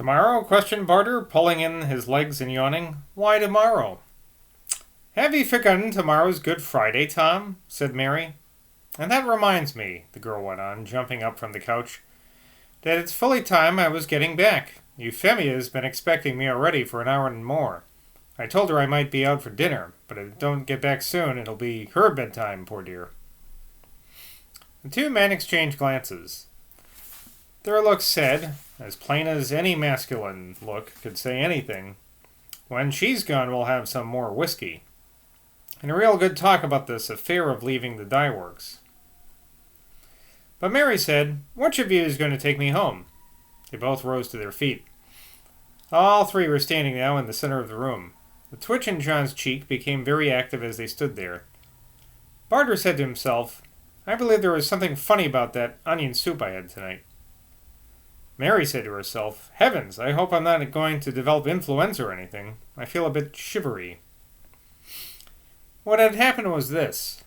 Tomorrow? Questioned Barter, pulling in his legs and yawning. Why tomorrow? Have you forgotten tomorrow's Good Friday, Tom? Said Mary. And that reminds me, the girl went on, jumping up from the couch, that it's fully time I was getting back. Euphemia's been expecting me already for an hour and more. I told her I might be out for dinner, but if I don't get back soon, it'll be her bedtime, poor dear. The two men exchanged glances. Their looks said, as plain as any masculine look could say anything, when she's gone we'll have some more whiskey. And a real good talk about this affair of leaving the dye works. But Mary said, which of you is going to take me home? They both rose to their feet. All three were standing now in the center of the room. The twitch in John's cheek became very active as they stood there. Barter said to himself, I believe there was something funny about that onion soup I had tonight. Mary said to herself, Heavens, I hope I'm not going to develop influenza or anything. I feel a bit shivery. What had happened was this.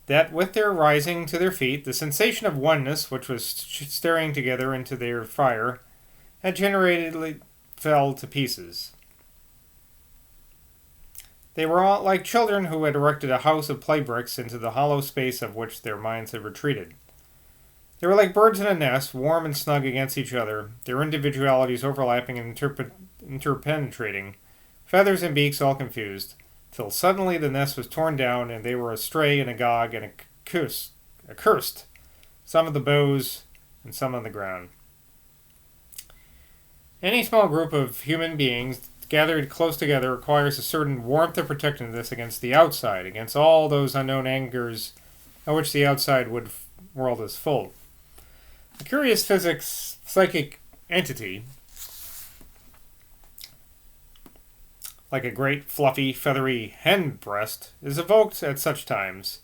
That with their rising to their feet, the sensation of oneness, which was staring together into their fire, had generated fell to pieces. They were all like children who had erected a house of play bricks into the hollow space of which their minds had retreated. They were like birds in a nest, warm and snug against each other, their individualities overlapping and interpenetrating, feathers and beaks all confused, till suddenly the nest was torn down and they were astray and agog and accursed, some of the boughs and some on the ground. Any small group of human beings gathered close together requires a certain warmth of protectiveness against the outside, against all those unknown angers of which the outside world is full. A curious psychic entity, like a great fluffy, feathery hen breast, is evoked at such times,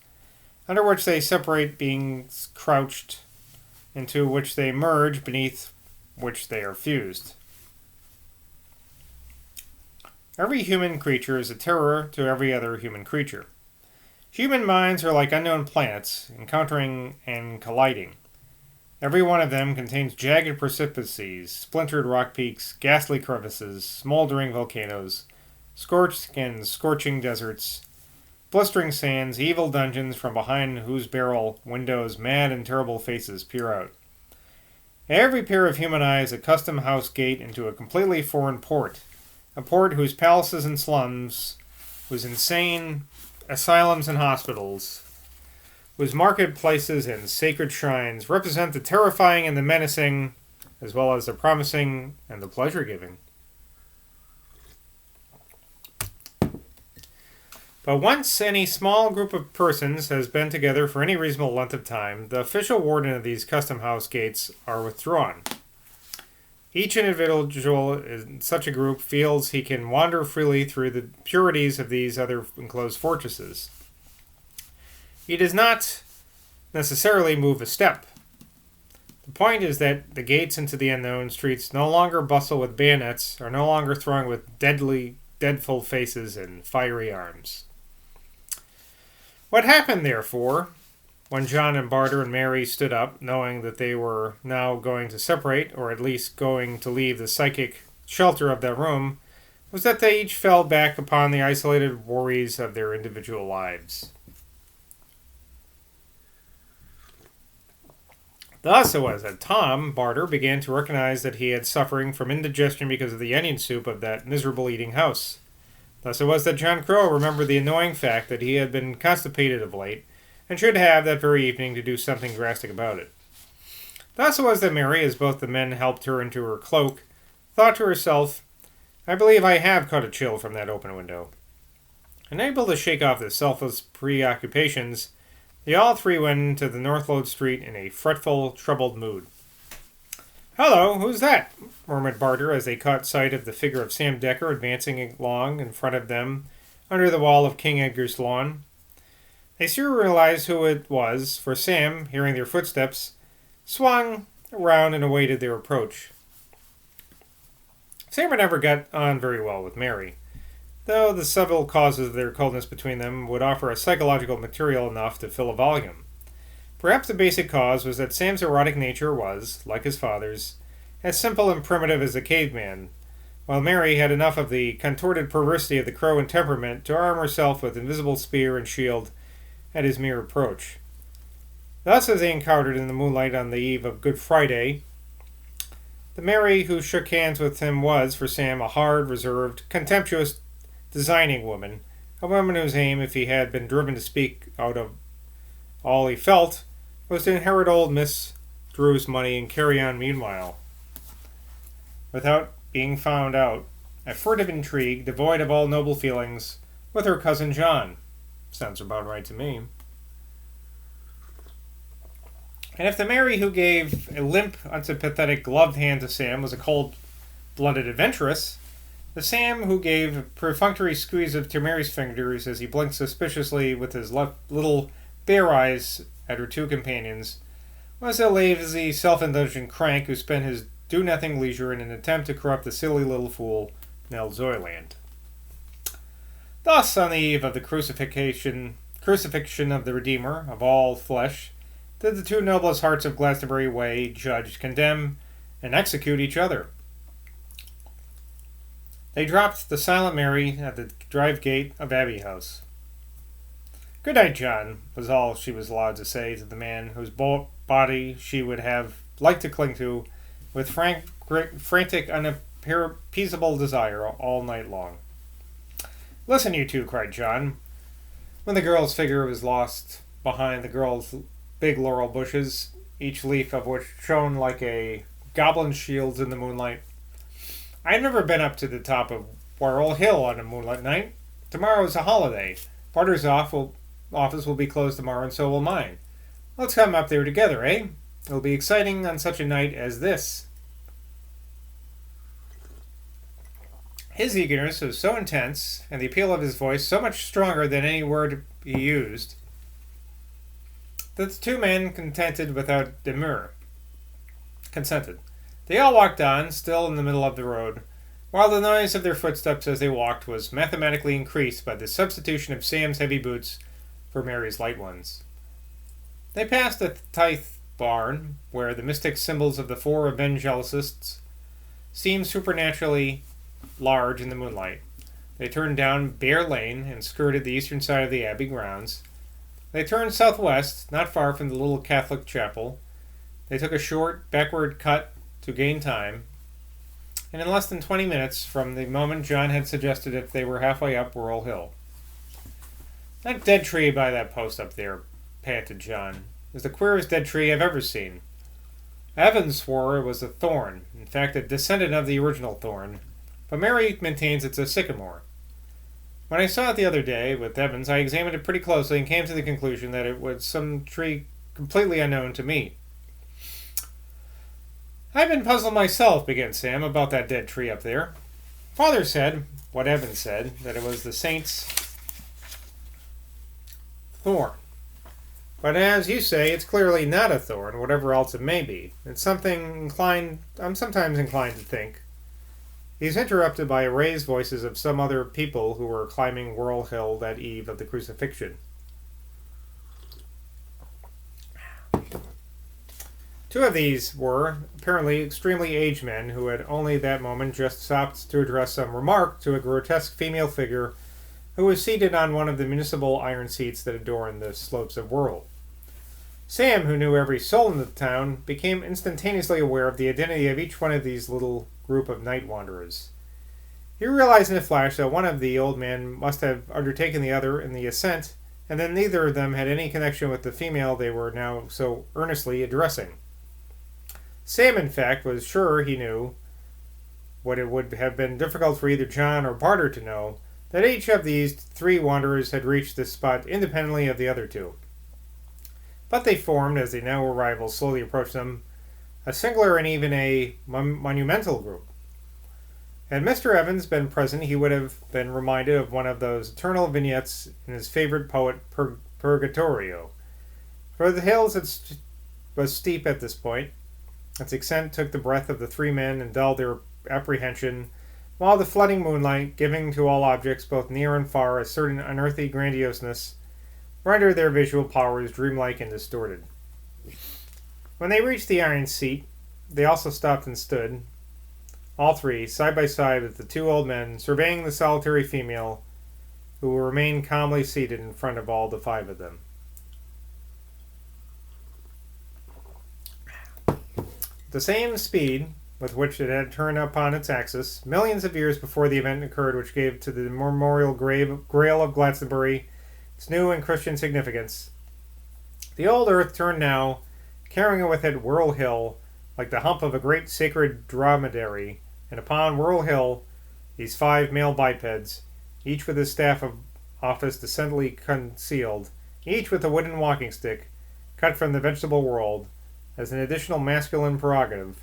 under which they separate beings crouched, into which they merge, beneath which they are fused. Every human creature is a terror to every other human creature. Human minds are like unknown planets, encountering and colliding. Every one of them contains jagged precipices, splintered rock peaks, ghastly crevices, smoldering volcanoes, scorched skins, scorching deserts, blistering sands, evil dungeons from behind whose barrel windows mad and terrible faces peer out. Every pair of human eyes a custom house gate into a completely foreign port, a port whose palaces and slums, whose insane asylums and hospitals, whose marketplaces and sacred shrines represent the terrifying and the menacing, as well as the promising and the pleasure-giving. But once any small group of persons has been together for any reasonable length of time, the official warden of these custom house gates are withdrawn. Each individual in such a group feels he can wander freely through the purities of these other enclosed fortresses. He does not necessarily move a step. The point is that the gates into the unknown streets no longer bustle with bayonets, are no longer thronged with deadful faces and fiery arms. What happened, therefore, when John and Barter and Mary stood up, knowing that they were now going to separate, or at least going to leave the psychic shelter of that room, was that they each fell back upon the isolated worries of their individual lives. Thus it was that Tom, Barter, began to recognize that he had suffering from indigestion because of the onion soup of that miserable eating house. Thus it was that John Crow remembered the annoying fact that he had been constipated of late, and should have that very evening to do something drastic about it. Thus it was that Mary, as both the men helped her into her cloak, thought to herself, I believe I have caught a chill from that open window. Unable to shake off the selfless preoccupations, they all three went into the North Lode Street in a fretful, troubled mood. Hello, who's that? Murmured Barter as they caught sight of the figure of Sam Decker advancing along in front of them under the wall of King Edgar's lawn. They soon realized who it was, for Sam, hearing their footsteps, swung around and awaited their approach. Sam had never got on very well with Mary, though the several causes of their coldness between them would offer a psychological material enough to fill a volume. Perhaps the basic cause was that Sam's erotic nature was, like his father's, as simple and primitive as the caveman, while Mary had enough of the contorted perversity of the crow and temperament to arm herself with invisible spear and shield at his mere approach. Thus, as they encountered in the moonlight on the eve of Good Friday, the Mary who shook hands with him was, for Sam, a hard, reserved, contemptuous, designing woman, a woman whose aim, if he had been driven to speak out of all he felt, was to inherit old Miss Drew's money and carry on meanwhile, without being found out, a furtive intrigue, devoid of all noble feelings, with her cousin John. Sounds about right to me. And if the Mary who gave a limp, unsympathetic, gloved hand to Sam was a cold-blooded adventuress, the Sam who gave a perfunctory squeeze to Mary's fingers as he blinked suspiciously with his little bare eyes at her two companions was a lazy, self-indulgent crank who spent his do-nothing leisure in an attempt to corrupt the silly little fool, Nell Zoyland. Thus, on the eve of the crucifixion of the Redeemer of all flesh, did the two noblest hearts of Glastonbury weigh, judge, condemn, and execute each other. They dropped the silent Mary at the drive gate of Abbey House. "Good night, John," was all she was allowed to say to the man whose body she would have liked to cling to with frantic, unappeasable desire all night long. "Listen, you two," cried John, when the girl's figure was lost behind the girl's big laurel bushes, each leaf of which shone like a goblin's shields in the moonlight. "I've never been up to the top of Warrell Hill on a moonlight night. Tomorrow's a holiday. Barter's office will be closed tomorrow, and so will mine. Let's come up there together, eh? It'll be exciting on such a night as this." His eagerness was so intense, and the appeal of his voice so much stronger than any word he used, that the two men consented. They all walked on, still in the middle of the road, while the noise of their footsteps as they walked was mathematically increased by the substitution of Sam's heavy boots for Mary's light ones. They passed a tithe barn, where the mystic symbols of the four evangelists seemed supernaturally large in the moonlight. They turned down Bear Lane and skirted the eastern side of the Abbey grounds. They turned southwest, not far from the little Catholic chapel. They took a short, backward cut to gain time, and in less than 20 minutes from the moment John had suggested it, they were halfway up Worrell Hill. "That dead tree by that post up there," panted John, "is the queerest dead tree I've ever seen. Evans swore it was a thorn, in fact a descendant of the original thorn, but Mary maintains it's a sycamore. When I saw it the other day with Evans, I examined it pretty closely and came to the conclusion that it was some tree completely unknown to me." "I've been puzzled myself," began Sam, "about that dead tree up there. Father said, what Evans said, that it was the saint's thorn. But as you say, it's clearly not a thorn, whatever else it may be. I'm sometimes inclined to think." He's interrupted by raised voices of some other people who were climbing Worrell Hill that eve of the crucifixion. Two of these were, apparently, extremely aged men who had only that moment just stopped to address some remark to a grotesque female figure who was seated on one of the municipal iron seats that adorn the slopes of Worrell. Sam, who knew every soul in the town, became instantaneously aware of the identity of each one of these little group of night wanderers. He realized in a flash that one of the old men must have undertaken the other in the ascent, and that neither of them had any connection with the female they were now so earnestly addressing. Sam, in fact, was sure he knew, what it would have been difficult for either John or Barter to know, that each of these three wanderers had reached this spot independently of the other two. But they formed, as the now arrivals slowly approached them, a singular and even a monumental group. Had Mr. Evans been present, he would have been reminded of one of those eternal vignettes in his favorite poet, Purgatorio. For the hills was steep at this point. Its ascent took the breath of the three men and dulled their apprehension, while the flooding moonlight, giving to all objects both near and far a certain unearthly grandioseness, rendered their visual powers dreamlike and distorted. When they reached the iron seat, they also stopped and stood, all three, side by side with the two old men, surveying the solitary female who remained calmly seated in front of all the five of them. The same speed with which it had turned upon its axis, millions of years before the event occurred which gave to the memorial grail of Glastonbury its new and Christian significance, the old earth turned now, carrying with it Whirl Hill, like the hump of a great sacred dromedary, and upon Whirl Hill these five male bipeds, each with his staff of office decently concealed, each with a wooden walking stick, cut from the vegetable world, as an additional masculine prerogative,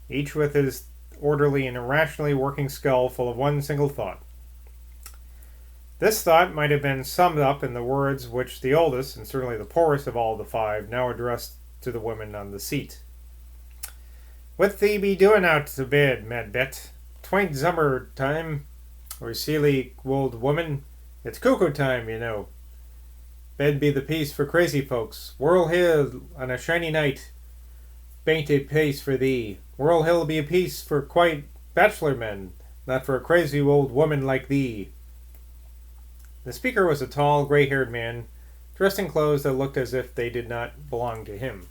each with his orderly and irrationally working skull full of one single thought. This thought might have been summed up in the words which the oldest, and certainly the poorest of all the five, now addressed to the women on the seat. What thee be doing out to bed, mad bet? 'Twain't summer time, or silly old woman. It's cuckoo time, you know. Bed be the peace for crazy folks. Whirl Hill on a shiny night bain't a place for thee. Whirl Hill be a peace for quiet bachelor men, not for a crazy old woman like thee. The speaker was a tall, gray-haired man, dressed in clothes that looked as if they did not belong to him.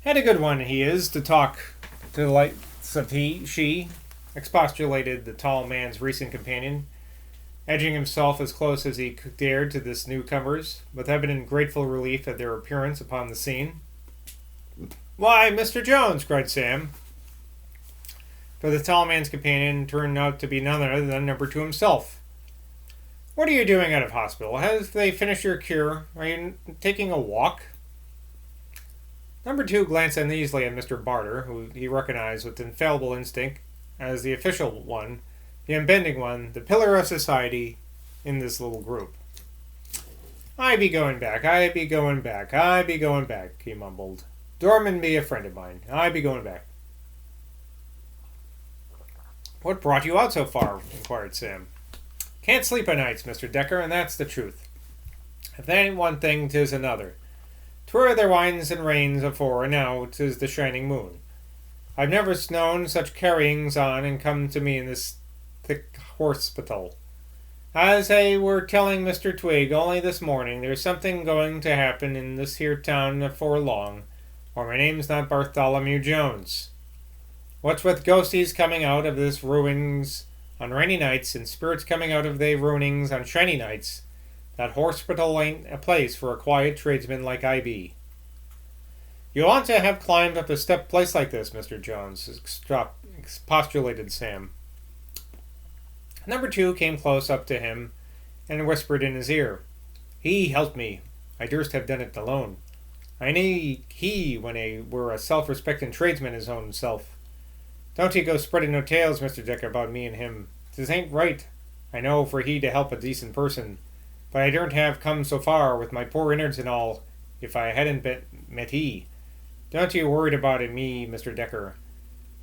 And a good one he is to talk to the likes of she, expostulated the tall man's recent companion, edging himself as close as he dared to this newcomers, with evident grateful relief at their appearance upon the scene. "Why, Mr. Jones!" cried Sam. For the tall man's companion turned out to be none other than number two himself. "What are you doing out of hospital? Have they finished your cure? Are you taking a walk?" Number two glanced uneasily at Mr. Barter, who he recognized with infallible instinct as the official one, the unbending one, the pillar of society in this little group. "I be going back, I be going back, I be going back," he mumbled. "Dorman be a friend of mine. I be going back." "What brought you out so far?" inquired Sam. "Can't sleep o' nights, Mr. Decker, and that's the truth. If that ain't one thing, 'tis another. 'Twere there winds and rains afore, and now 'tis the shining moon. I've never known such carryings on and come to me in this thick horspital. As I were telling Mr. Twig only this morning, there's something going to happen in this here town afore long, or my name's not Bartholomew Jones. What's with ghosties coming out of this ruins on rainy nights and spirits coming out of they ruinings on shiny nights, that horspital ain't a place for a quiet tradesman like I be." "You ought to have climbed up a step place like this, Mr. Jones," expostulated Sam. Number two came close up to him and whispered in his ear. "He helped me. I durst have done it alone. I need he when I were a self-respecting tradesman his own self. Don't he go spreading no tales, Mr. Decker, about me and him. 'Tis ain't right, I know, for he to help a decent person, but I durnt have come so far with my poor innards and all if I hadn't met he. Don't you worry about it, me, Mr. Decker.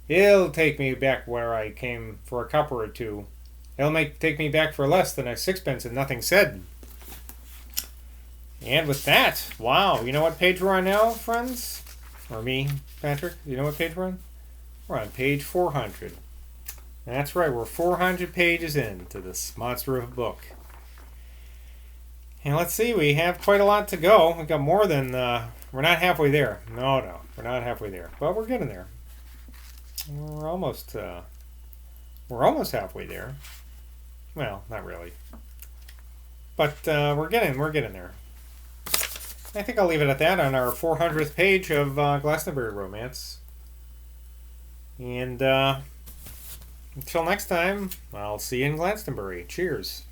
He'll take me back where I came for a copper or two. He'll take me back for less than a sixpence and nothing said." And with that, wow, you know what page we're on now, friends? Or me, Patrick? You know what page we're on? We're on page 400. That's right, we're 400 pages into this monster of a book. And let's see, we have quite a lot to go. We've got more than, we're not halfway there. No, we're not halfway there. But we're getting there. We're almost halfway there. Well, not really. But we're getting there. I think I'll leave it at that on our 400th page of Glastonbury Romance. And until next time, I'll see you in Glastonbury. Cheers.